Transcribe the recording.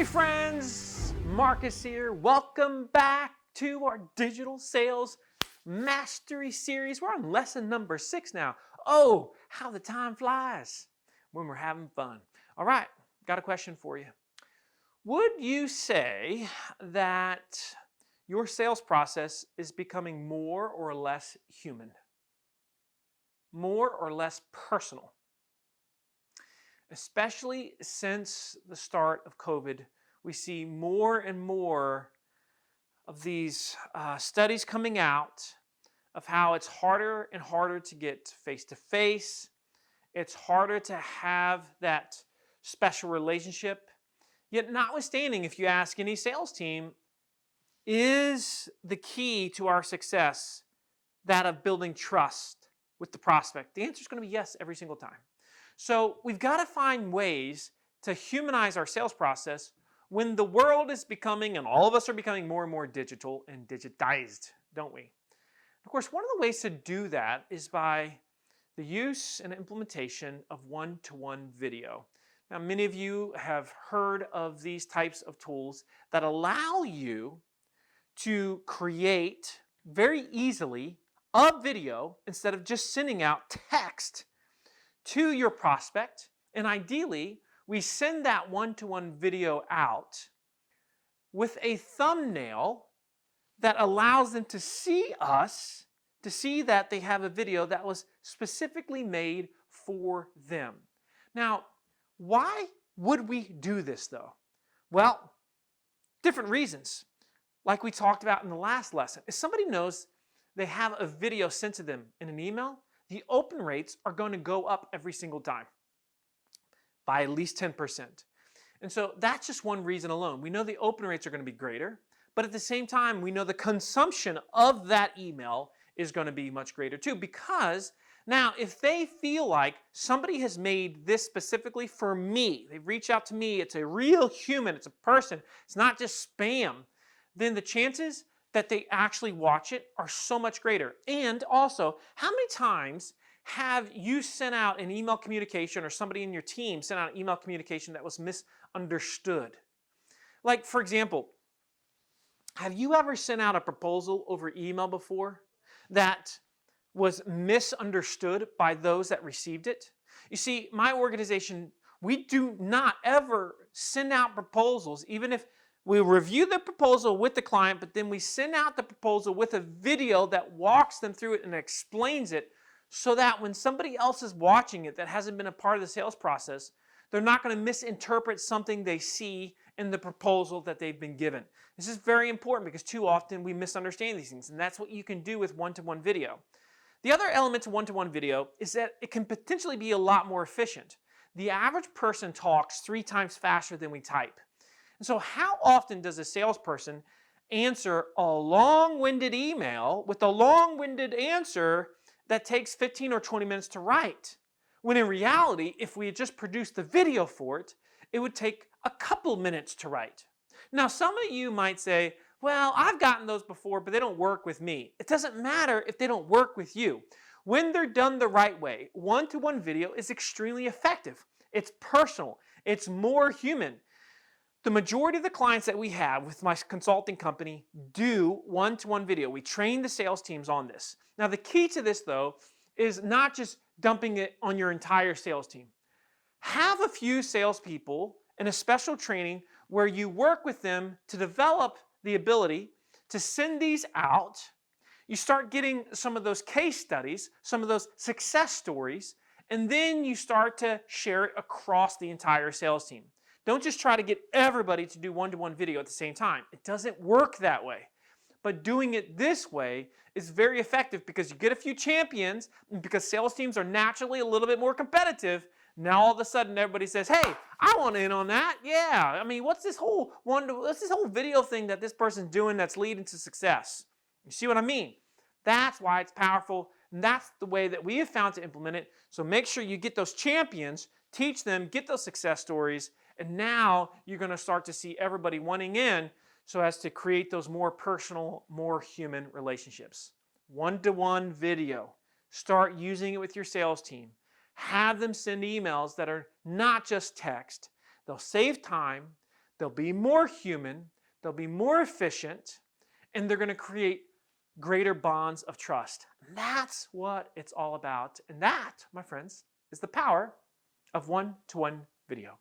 Hey friends, Marcus here. Welcome back to our digital sales mastery series. We're on lesson number 6 now. Oh, how the time flies when we're having fun. All right, got a question for you. Would you say that your sales process is becoming more or less human? More or less personal? Especially since the start of COVID, we see more and more of these studies coming out of how it's harder and harder to get face-to-face. It's harder to have that special relationship. Yet notwithstanding, if you ask any sales team, is the key to our success that of building trust with the prospect? The answer is going to be yes every single time. So we've got to find ways to humanize our sales process when the world is becoming, and all of us are becoming more and more digital and digitized, don't we? Of course, one of the ways to do that is by the use and implementation of one-to-one video. Now, many of you have heard of these types of tools that allow you to create very easily a video instead of just sending out text to your prospect, and ideally, we send that one-to-one video out with a thumbnail that allows them to see us, to see that they have a video that was specifically made for them. Now, why would we do this though? Well, different reasons. Like we talked about in the last lesson, if somebody knows they have a video sent to them in an email, the open rates are going to go up every single time by at least 10%. And so that's just one reason alone. We know the open rates are going to be greater, but at the same time, we know the consumption of that email is going to be much greater too, because now if they feel like somebody has made this specifically for me, they've reached out to me, it's a real human, it's a person, it's not just spam, then the chances that they actually watch it are so much greater. And also, how many times have you sent out an email communication, or somebody in your team sent out an email communication that was misunderstood? Like, for example, have you ever sent out a proposal over email before that was misunderstood by those that received it? You see, my organization, we do not ever send out proposals, even if we review the proposal with the client, but then we send out the proposal with a video that walks them through it and explains it, so that when somebody else is watching it that hasn't been a part of the sales process, they're not going to misinterpret something they see in the proposal that they've been given. This is very important because too often we misunderstand these things, and that's what you can do with one-to-one video. The other element to one-to-one video is that it can potentially be a lot more efficient. The average person talks 3 times faster than we type. And so how often does a salesperson answer a long-winded email with a long-winded answer that takes 15 or 20 minutes to write? When in reality, if we had just produced the video for it, it would take a couple minutes to write. Now, some of you might say, well, I've gotten those before, but they don't work with me. It doesn't matter if they don't work with you. When they're done the right way, one-to-one video is extremely effective. It's personal. It's more human. The majority of the clients that we have with my consulting company do one-to-one video. We train the sales teams on this. Now, the key to this, though, is not just dumping it on your entire sales team. Have a few salespeople in a special training where you work with them to develop the ability to send these out. You start getting some of those case studies, some of those success stories, and then you start to share it across the entire sales team. Don't just try to get everybody to do one-to-one video at the same time. It doesn't work that way. But doing it this way is very effective because you get a few champions, and because sales teams are naturally a little bit more competitive, now all of a sudden everybody says, hey, I want in on that. Yeah, I mean, what's this whole video thing that this person's doing that's leading to success? You see what I mean? That's why it's powerful, and that's the way that we have found to implement it. So make sure you get those champions, teach them, get those success stories, and now you're going to start to see everybody wanting in so as to create those more personal, more human relationships. One-to-one video. Start using it with your sales team. Have them send emails that are not just text. They'll save time. they'll be more human, they'll be more efficient, and they're going to create greater bonds of trust. And that's what it's all about. And that, my friends, is the power of one-to-one video.